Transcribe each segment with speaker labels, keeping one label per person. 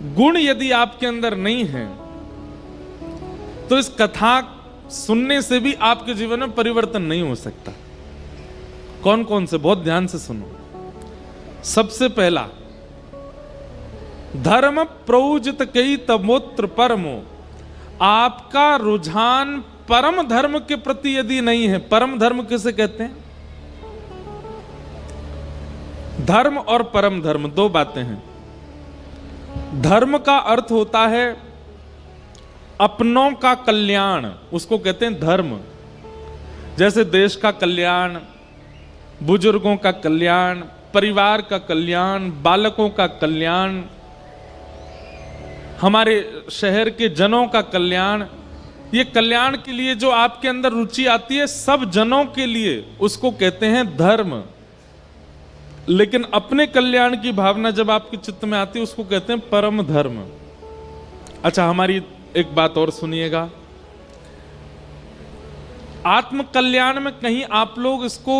Speaker 1: गुण यदि आपके अंदर नहीं है तो इस कथा सुनने से भी आपके जीवन में परिवर्तन नहीं हो सकता। कौन कौन से? बहुत ध्यान से सुनो। सबसे पहला, धर्म प्रौजित कई तमोत्र परमो। आपका रुझान परम धर्म के प्रति यदि नहीं है, परम धर्म किसे कहते हैं? धर्म और परम धर्म दो बातें हैं। धर्म का अर्थ होता है अपनों का कल्याण, उसको कहते हैं धर्म। जैसे देश का कल्याण, बुजुर्गों का कल्याण, परिवार का कल्याण, बालकों का कल्याण, हमारे शहर के जनों का कल्याण। ये कल्याण के लिए जो आपके अंदर रुचि आती है सब जनों के लिए, उसको कहते हैं धर्म। लेकिन अपने कल्याण की भावना जब आपके चित्त में आती है उसको कहते हैं परम धर्म। अच्छा, हमारी एक बात और सुनिएगा। आत्म कल्याण में कहीं आप लोग इसको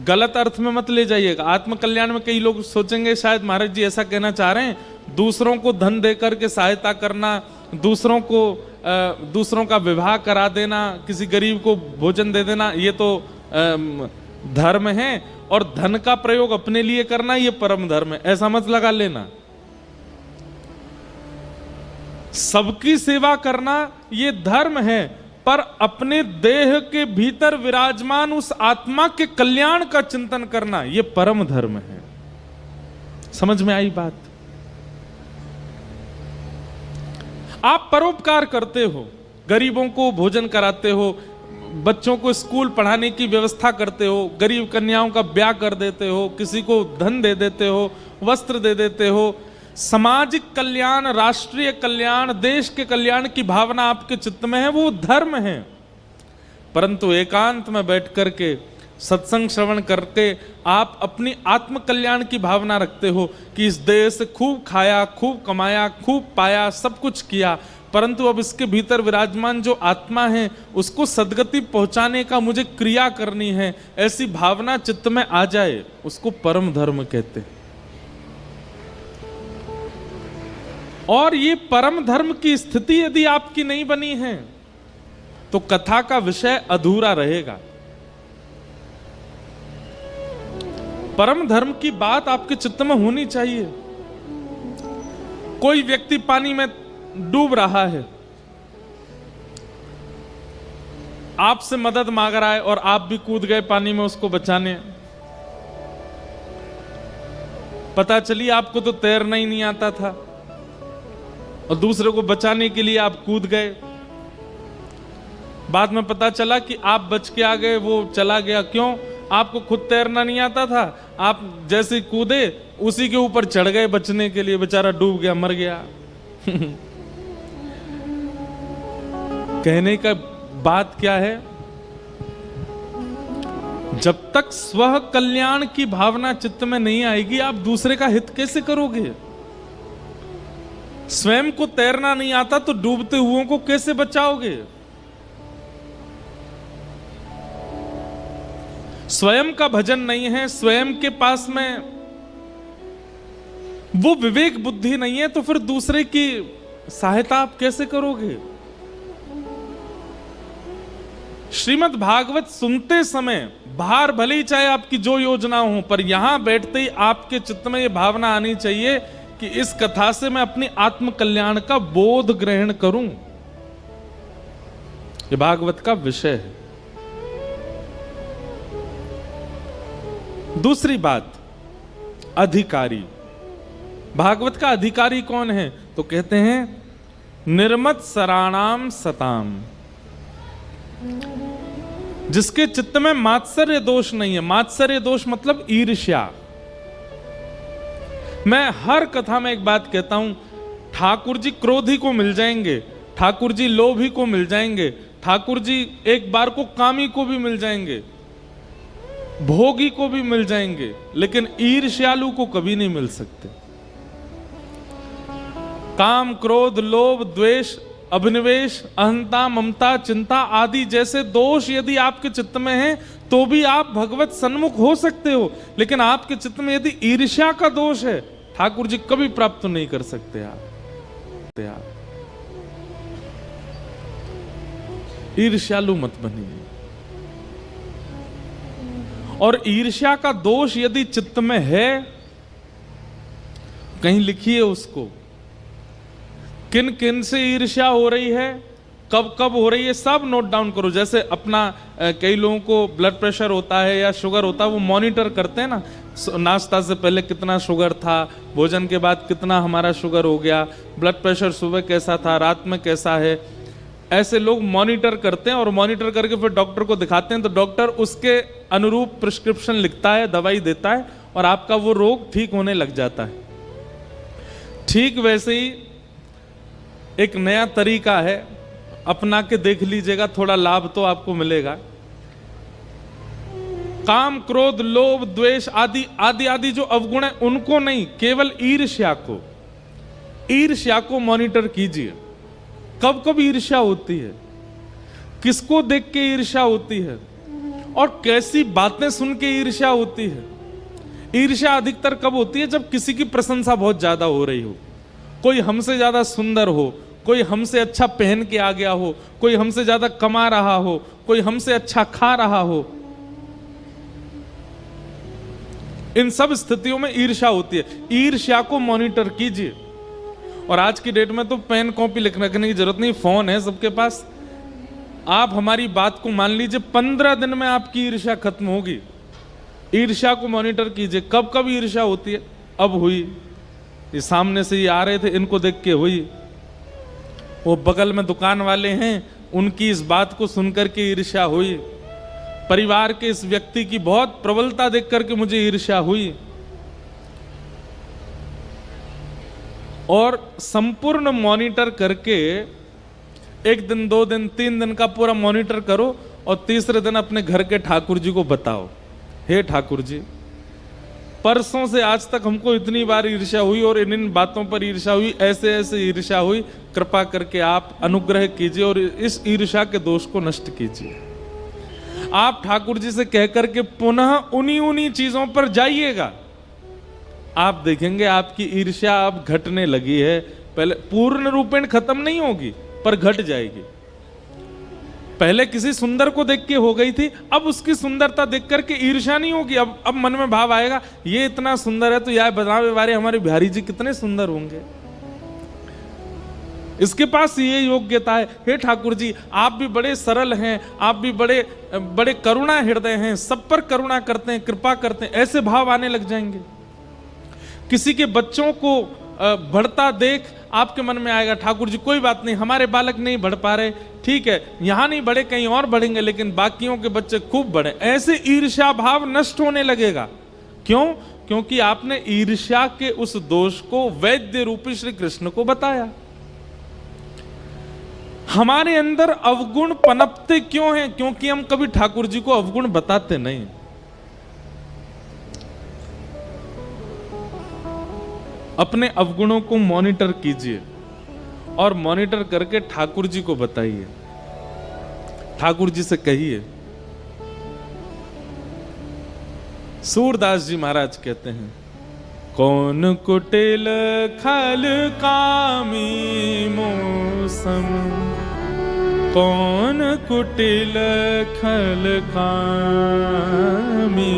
Speaker 1: गलत अर्थ में मत ले जाइएगा। आत्म कल्याण में कई लोग सोचेंगे शायद महाराज जी ऐसा कहना चाह रहे हैं दूसरों को धन देकर के सहायता करना, दूसरों का विवाह करा देना, किसी गरीब को भोजन दे देना, ये तो धर्म है, और धन का प्रयोग अपने लिए करना ये परम धर्म है। ऐसा मत लगा लेना। सबकी सेवा करना ये धर्म है, पर अपने देह के भीतर विराजमान उस आत्मा के कल्याण का चिंतन करना ये परम धर्म है। समझ में आई बात? आप परोपकार करते हो, गरीबों को भोजन कराते हो, बच्चों को स्कूल पढ़ाने की व्यवस्था करते हो, गरीब कन्याओं का ब्याह कर देते हो, किसी को धन दे देते हो, वस्त्र दे देते हो, सामाजिक कल्याण, राष्ट्रीय कल्याण, देश के कल्याण की भावना आपके चित्त में है, वो धर्म है। परंतु एकांत में बैठ करके सत्संग श्रवण करके आप अपनी आत्म कल्याण की भावना रखते हो कि इस देश से खूब खाया, खूब कमाया, खूब पाया, सब कुछ किया, परंतु अब इसके भीतर विराजमान जो आत्मा है उसको सद्गति पहुंचाने का मुझे क्रिया करनी है, ऐसी भावना चित्त में आ जाए, उसको परम धर्म कहते हैं। और ये परम धर्म की स्थिति यदि आपकी नहीं बनी है तो कथा का विषय अधूरा रहेगा। परम धर्म की बात आपके चित्त में होनी चाहिए। कोई व्यक्ति पानी में डूब रहा है, आपसे मदद मांग रहा है और आप भी कूद गए पानी में उसको बचाने। पता चली आपको तो तैरना ही नहीं आता था और दूसरे को बचाने के लिए आप कूद गए। बाद में पता चला कि आप बच के आ गए, वो चला गया। क्यों? आपको खुद तैरना नहीं आता था, आप जैसे कूदे उसी के ऊपर चढ़ गए बचने के लिए, बेचारा डूब गया, मर गया। कहने का बात क्या है? जब तक स्व कल्याण की भावना चित्त में नहीं आएगी आप दूसरे का हित कैसे करोगे? स्वयं को तैरना नहीं आता तो डूबते हुओं को कैसे बचाओगे? स्वयं का भजन नहीं है, स्वयं के पास में वो विवेक बुद्धि नहीं है, तो फिर दूसरे की सहायता आप कैसे करोगे? श्रीमद् भागवत सुनते समय बाहर भले ही चाहे आपकी जो योजना हो, पर यहां बैठते ही आपके चित्त में ये भावना आनी चाहिए कि इस कथा से मैं अपनी आत्म कल्याण का बोध ग्रहण करूं। ये भागवत का विषय है। दूसरी बात, अधिकारी। भागवत का अधिकारी कौन है? तो कहते हैं निर्मत सराणाम सताम, जिसके चित्त में मात्सर्य दोष नहीं है। मात्सर्य दोष मतलब ईर्ष्या। मैं हर कथा में एक बात कहता हूं, ठाकुर जी क्रोधी को मिल जाएंगे, ठाकुर जी लोभी को मिल जाएंगे, ठाकुर जी एक बार को कामी को भी मिल जाएंगे, भोगी को भी मिल जाएंगे, लेकिन ईर्ष्यालु को कभी नहीं मिल सकते। काम, क्रोध, लोभ, द्वेष, अभिनिवेश, अहंता, ममता, चिंता आदि जैसे दोष यदि आपके चित्त में हैं तो भी आप भगवत सन्मुख हो सकते हो। लेकिन आपके चित्त में यदि ईर्ष्या का दोष है ठाकुर जी कभी प्राप्त नहीं कर सकते आप। ईर्ष्यालु मत बनिए। और ईर्ष्या का दोष यदि चित्त में है, कहीं लिखिए उसको, किन किन से ईर्ष्या हो रही है, कब कब हो रही है, सब नोट डाउन करो। जैसे अपना कई लोगों को ब्लड प्रेशर होता है या शुगर होता है, वो मॉनिटर करते हैं ना, नाश्ता से पहले कितना शुगर था, भोजन के बाद कितना हमारा शुगर हो गया, ब्लड प्रेशर सुबह कैसा था, रात में कैसा है। ऐसे लोग मॉनिटर करते हैं और मॉनिटर करके फिर डॉक्टर को दिखाते हैं, तो डॉक्टर उसके अनुरूप प्रिस्क्रिप्शन लिखता है, दवाई देता है और आपका वो रोग ठीक होने लग जाता है। ठीक वैसे ही एक नया तरीका है, अपना के देख लीजिएगा, थोड़ा लाभ तो आपको मिलेगा। काम, क्रोध, लोभ, द्वेष आदि आदि आदि जो अवगुण है उनको नहीं, केवल ईर्ष्या को मॉनिटर कीजिए। कब कब ईर्ष्या होती है, किसको देख के ईर्ष्या होती है और कैसी बातें सुन के ईर्ष्या होती है। ईर्ष्या अधिकतर कब होती है, जब किसी की प्रशंसा बहुत ज्यादा हो रही हो, कोई हमसे ज्यादा सुंदर हो, कोई हमसे अच्छा पहन के आ गया हो, कोई हमसे ज्यादा कमा रहा हो, कोई हमसे अच्छा खा रहा हो। इन सब स्थितियों में ईर्ष्या होती है। ईर्ष्या को मॉनिटर कीजिए। और आज की डेट में तो पेन कॉपी लिखने की जरूरत नहीं, फोन है सबके पास। आप हमारी बात को मान लीजिए, 15 दिन में आपकी ईर्ष्या खत्म होगी। ईर्ष्या को मॉनिटर कीजिए, कब कब ईर्ष्या होती है। अब हुई, ये सामने से ये आ रहे थे, इनको देख के हुई। वो बगल में दुकान वाले हैं, उनकी इस बात को सुनकर के ईर्ष्या हुई। परिवार के इस व्यक्ति की बहुत प्रबलता देख करके मुझे ईर्ष्या हुई। और संपूर्ण मॉनिटर करके 1 दिन, 2 दिन, 3 दिन का पूरा मॉनिटर करो और तीसरे दिन अपने घर के ठाकुर जी को बताओ, हे ठाकुर जी, परसों से आज तक हमको इतनी बार ईर्ष्या हुई और इन बातों पर ईर्ष्या हुई, ऐसे ऐसे ईर्ष्या हुई, कृपा करके आप अनुग्रह कीजिए और इस ईर्ष्या के दोष को नष्ट कीजिए। आप ठाकुर जी से कहकर के पुनः उन्हीं चीजों पर जाइएगा। आप देखेंगे आपकी ईर्ष्या अब घटने लगी है। पहले पूर्ण रूपेण खत्म नहीं होगी, पर घट जाएगी। पहले किसी सुंदर को देख के हो गई थी, अब उसकी सुंदरता देख करके ईर्ष्या नहीं होगी। अब मन में भाव आएगा, ये इतना सुंदर है तो यार बतावे वारे हमारे बिहारी जी कितने सुंदर होंगे, इसके पास ये योग्यता है। हे ठाकुर जी, आप भी बड़े सरल हैं, आप भी बड़े करुणा हृदय हैं, सब पर करुणा करते हैं, कृपा करते हैं, ऐसे भाव आने लग जाएंगे। किसी के बच्चों को बढ़ता देख आपके मन में आएगा, ठाकुर जी कोई बात नहीं, हमारे बालक नहीं बढ़ पा रहे, ठीक है, यहां नहीं बढ़े कहीं और बढ़ेंगे, लेकिन बाकियों के बच्चे खूब बढ़े। ऐसे ईर्ष्या भाव नष्ट होने लगेगा। क्यों? क्योंकि आपने ईर्ष्या के उस दोष को वैद्य रूपी श्री कृष्ण को बताया। हमारे अंदर अवगुण पनपते क्यों हैं? क्योंकि हम कभी ठाकुर जी को अवगुण बताते नहीं। अपने अवगुणों को मॉनिटर कीजिए और मॉनिटर करके ठाकुर जी को बताइए, ठाकुर जी से कहिए। सूरदास जी महाराज कहते हैं, कौन कुटिल खल कामी मौसम, कौन कुटिल खल कामी,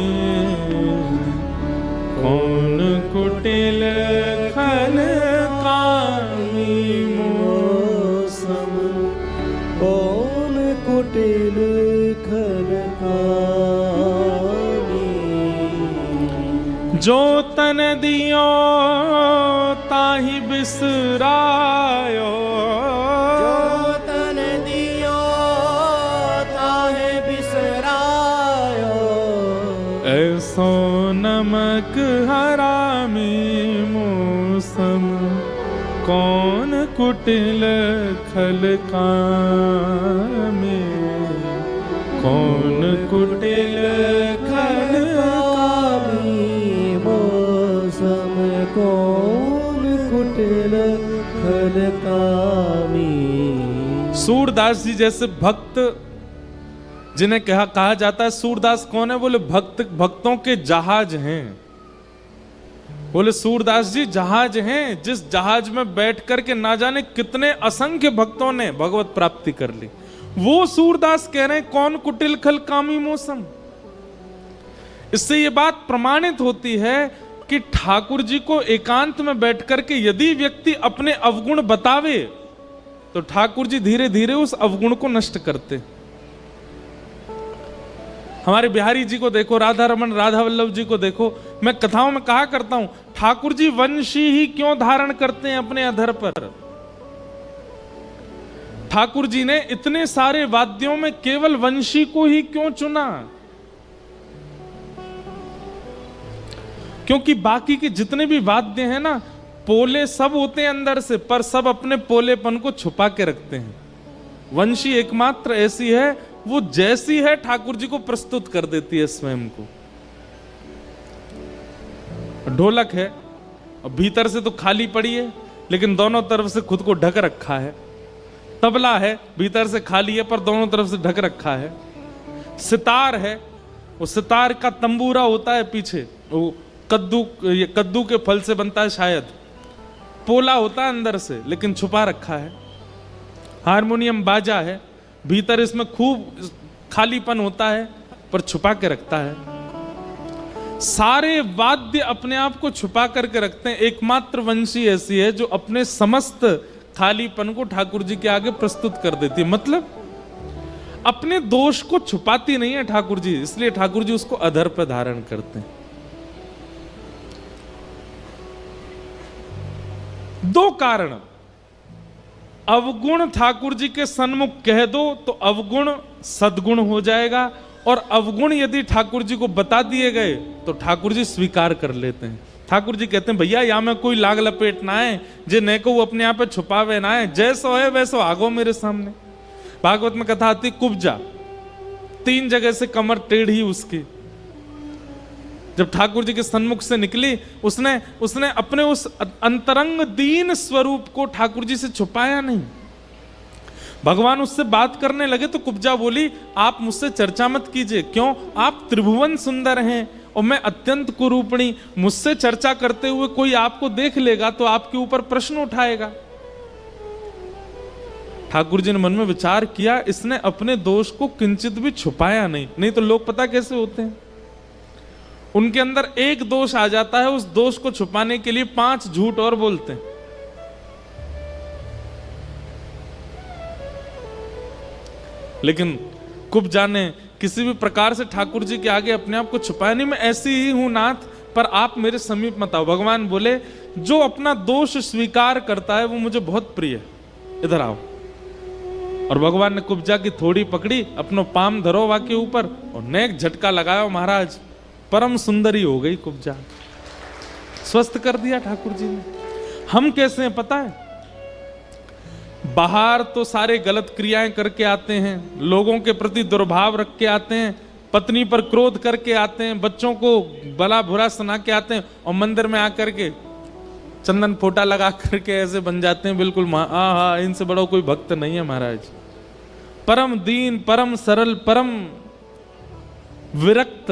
Speaker 1: कौन कुटिल खल कामी मौसम,
Speaker 2: कौन कुटिल खल कामी,
Speaker 1: जो तन दियो ताहि बिसरायो,
Speaker 2: जो तन दियो ताहि बिसरायो,
Speaker 1: ऐसो नमक हरामी मौसम, कौन कुटिल खल कामी, कौन कुटिल खल
Speaker 2: कामी मौसम, कौन कुटिल खल कामी।
Speaker 1: सूरदास जी जैसे भक्त जिन्हें कहा जाता है, सूरदास कौन है? बोले भक्तों के जहाज हैं। बोले सूरदास जी जहाज हैं, जिस जहाज में बैठ करके ना जाने कितने असंख्य भक्तों ने भगवत प्राप्ति कर ली, वो सूरदास कह रहे हैं कौन कुटिल खल कामी मौसम। इससे ये बात प्रमाणित होती है कि ठाकुर जी को एकांत में बैठ करके यदि व्यक्ति अपने अवगुण बतावे तो ठाकुर जी धीरे धीरे उस अवगुण को नष्ट करते। हमारे बिहारी जी को देखो, राधा रमन राधा वल्लभ जी को देखो। मैं कथाओं में कहा करता हूं ठाकुर जी वंशी ही क्यों धारण करते हैं अपने अधर पर। ठाकुर जी ने इतने सारे वाद्यों में केवल वंशी को ही क्यों चुना? क्योंकि बाकी के जितने भी वाद्य हैं ना, पोले सब होते हैं अंदर से, पर सब अपने पोलेपन को छुपा के रखते हैं। वंशी एकमात्र ऐसी है, वो जैसी है ठाकुर जी को प्रस्तुत कर देती है स्वयं को। ढोलक है और भीतर से तो खाली पड़ी है, लेकिन दोनों तरफ से खुद को ढक रखा है। तबला है, भीतर से खाली है पर दोनों तरफ से ढक रखा है। सितार है, वो सितार का तंबूरा होता है पीछे, वो कद्दू के फल से बनता है शायद। पोला होता है अंदर से लेकिन छुपा रखा है। हारमोनियम बाजा है, भीतर इसमें खूब खालीपन होता है पर छुपा के रखता है। सारे वाद्य अपने आप को छुपा करके रखते हैं। एकमात्र वंशी ऐसी है जो अपने समस्त खालीपन को ठाकुर जी के आगे प्रस्तुत कर देती है। मतलब अपने दोष को छुपाती नहीं है ठाकुर जी, इसलिए ठाकुर जी उसको अधर पर धारण करते हैं। दो कारण, अवगुण ठाकुर जी के सन्मुख कह दो तो अवगुण सद्गुण हो जाएगा, और अवगुण यदि ठाकुर जी को बता दिए गए तो ठाकुर जी स्वीकार कर लेते हैं। ठाकुर जी कहते हैं भैया या में कोई लाग लपेट ना है, जे ने को वो अपने आप पे छुपावे ना है, जैसो है वैसो आगो मेरे सामने। भागवत में कथा आती कुब्जा, 3 जगह से कमर टेढ़ी उसकी। जब ठाकुर जी के सन्मुख से निकली, उसने अपने उस अंतरंग दीन स्वरूप को ठाकुर जी से छुपाया नहीं। भगवान उससे बात करने लगे तो कुब्जा बोली आप मुझसे चर्चा मत कीजिए, क्यों? आप त्रिभुवन सुंदर हैं और मैं अत्यंत कुरूपणी, मुझसे चर्चा करते हुए कोई आपको देख लेगा तो आपके ऊपर प्रश्न उठाएगा। ठाकुर जी ने मन में विचार किया, इसने अपने दोष को किंचित भी छुपाया नहीं तो लोग पता कैसे होते हैं, उनके अंदर एक दोष आ जाता है, उस दोष को छुपाने के लिए 5 झूठ और बोलते हैं। लेकिन कुब्जा ने किसी भी प्रकार से ठाकुर जी के आगे अपने आप को छुपाया नहीं। मैं ऐसी ही हूं नाथ, पर आप मेरे समीप मत आओ। भगवान बोले जो अपना दोष स्वीकार करता है वो मुझे बहुत प्रिय है, इधर आओ। और भगवान ने कुब्जा की थोड़ी पकड़ी, अपनो पाम धरोवा के ऊपर और नेक झटका लगाया। महाराज परम सुंदरी हो गई कुब्जा, स्वस्थ कर दिया ठाकुर जी ने। हम कैसे हैं पता है? बाहर तो सारे गलत क्रियाएं करके आते हैं, लोगों के प्रति दुर्भाव रख के आते हैं, पत्नी पर क्रोध करके आते हैं, बच्चों को भला बुरा सुना के आते हैं, और मंदिर में आकर के चंदन फोटा लगा करके ऐसे बन जाते हैं बिल्कुल हाँ, इनसे बड़ा कोई भक्त नहीं है महाराज। परम दीन, परम सरल, परम विरक्त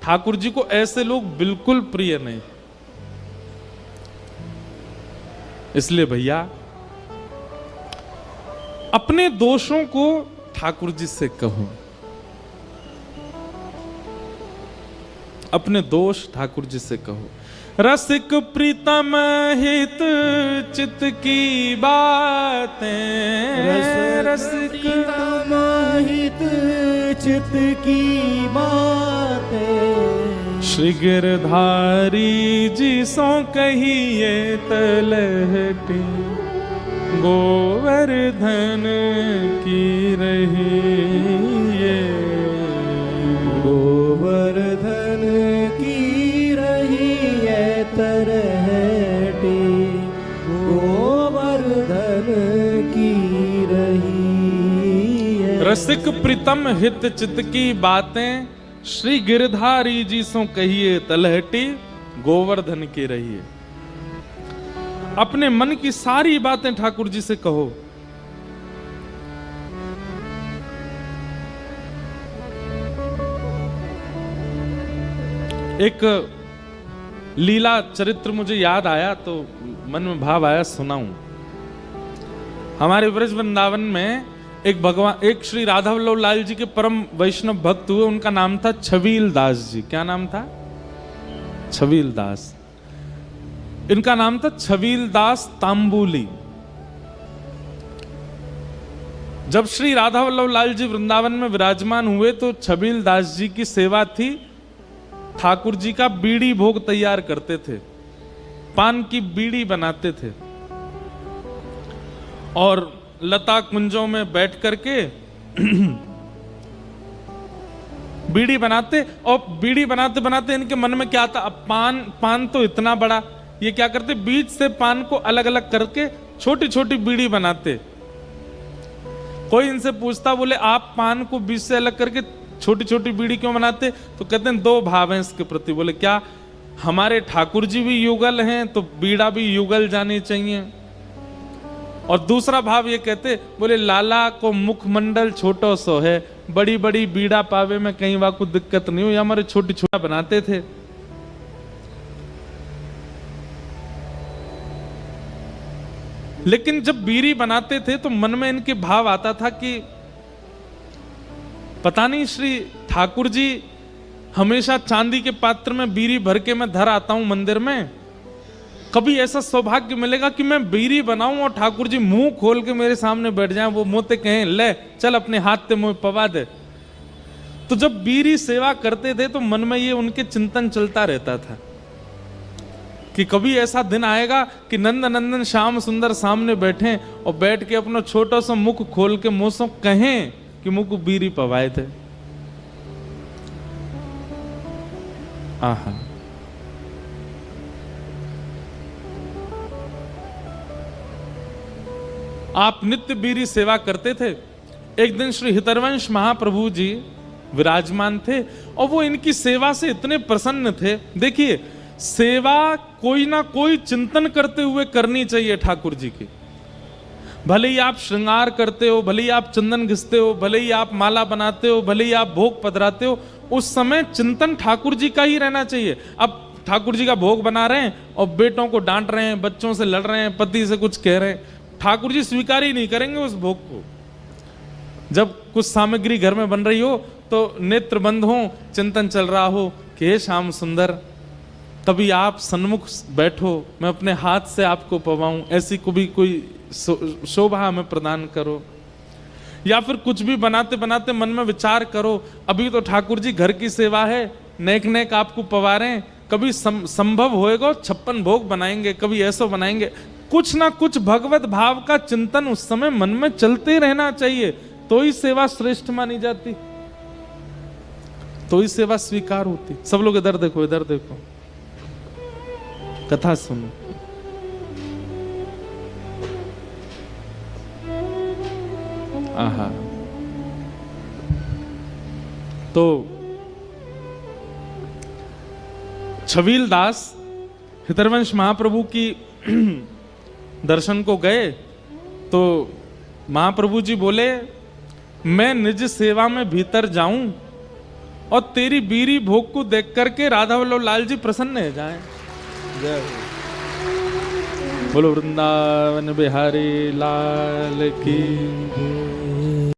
Speaker 1: ठाकुर जी को ऐसे लोग बिल्कुल प्रिय नहीं। इसलिए भैया अपने दोषों को ठाकुर जी से कहो, अपने दोष ठाकुर जी से कहो। रसिक प्रीतम हित चित की बातें,
Speaker 2: रसिक प्रीतम हित चित की बातें,
Speaker 1: श्री गिरधारी जी सो कहिए तलहटी, गोवर्धन की रहिए,
Speaker 2: गोवर्धन की रहिए तरहटी, गोवर्धन की रहिए।
Speaker 1: रसिक प्रीतम हित चित की बातें, श्री गिरधारी जी सो कहिए तलहटी, गोवर्धन की रहिए। अपने मन की सारी बातें ठाकुर जी से कहो। एक लीला चरित्र मुझे याद आया तो मन में भाव आया, सुनाऊं। हमारे ब्रज वृंदावन में एक श्री राधा वल्लभ लाल जी के परम वैष्णव भक्त हुए, उनका नाम था छबील दास जी। क्या नाम था? छबील दास। इनका नाम था छबील दास तांबुली। जब श्री राधा वल्लभ लाल जी वृंदावन में विराजमान हुए तो छबील दास जी की सेवा थी, ठाकुर जी का बीड़ी भोग तैयार करते थे, पान की बीड़ी बनाते थे और लता कुंजों में बैठ करके बीड़ी बनाते। और बीड़ी बनाते बनाते इनके मन में क्या था, अब पान तो इतना बड़ा, ये क्या करते, बीच से पान को अलग अलग करके छोटी छोटी बीड़ी बनाते। कोई इनसे पूछता, बोले आप पान को बीच से अलग करके छोटी छोटी बीड़ी क्यों बनाते? तो कहते हैं दो भाव हैं इसके प्रति। बोले क्या, हमारे ठाकुर जी भी युगल हैं तो बीड़ा भी युगल जानी चाहिए। और दूसरा भाव ये कहते, बोले लाला को मुखमंडल छोटो सो है, बड़ी बड़ी बीड़ा पावे में कहीं वहां कुछ दिक्कत नहीं हुई, हमारे छोटी छोटा बनाते थे। लेकिन जब बीड़ी बनाते थे तो मन में इनके भाव आता था कि पता नहीं श्री ठाकुर जी हमेशा चांदी के पात्र में बीड़ी भर के मैं धर आता हूं मंदिर में, कभी ऐसा सौभाग्य मिलेगा कि मैं बीड़ी बनाऊं और ठाकुर जी मुंह खोल के मेरे सामने बैठ जाएं, वो मोते कहें ले चल अपने हाथ से मुंह पवा दे। तो जब बीड़ी सेवा करते थे तो मन में ये उनके चिंतन चलता रहता था कि कभी ऐसा दिन आएगा कि नंद नंदन श्याम सुंदर सामने बैठे और बैठ के अपना छोटा सा मुख खोल के मुंह से कहें कि मुंह को बीड़ी पवाए थे। आहा, आप नित्य बीड़ी सेवा करते थे। एक दिन श्री हितरवंश महाप्रभु जी विराजमान थे और वो इनकी सेवा से इतने प्रसन्न थे। देखिए, सेवा कोई ना कोई चिंतन करते हुए करनी चाहिए ठाकुर जी की। भले ही आप श्रृंगार करते हो, भले ही आप चंदन घिसते हो, भले ही आप माला बनाते हो, भले ही आप भोग पधराते हो, उस समय चिंतन ठाकुर जी का ही रहना चाहिए। अब ठाकुर जी का भोग बना रहे हैं और बेटों को डांट रहे हैं, बच्चों से लड़ रहे हैं, पति से कुछ कह रहे हैं, ठाकुर जी स्वीकार ही नहीं करेंगे उस भोग को। जब कुछ सामग्री घर में बन रही हो तो नेत्र बंद हो, चिंतन चल रहा हो कि हे श्याम सुंदर, कभी आप सन्मुख बैठो, मैं अपने हाथ से आपको पवाऊं, ऐसी कोई शोभा हमें प्रदान करो। या फिर कुछ भी बनाते बनाते मन में विचार करो, अभी तो ठाकुर जी घर की सेवा है, नेक नेक आपको पवा रहे हैं, कभी संभव होएगा 56 भोग बनाएंगे, कभी ऐसा बनाएंगे। कुछ ना कुछ भगवत भाव का चिंतन उस समय मन में चलते रहना चाहिए, तो ही सेवा श्रेष्ठ मानी जाती, तो ही सेवा स्वीकार होती। सब लोग इधर देखो, इधर देखो, कथा सुनो। आहा, तो छबील दास हितरवंश महाप्रभु की दर्शन को गए तो महाप्रभु जी बोले, मैं निज सेवा में भीतर जाऊं और तेरी बीरी भोग को देख करके राधा वल्लभ लाल जी प्रसन्न हो जाएं। बोलो वृंदावन बिहारी लाल की।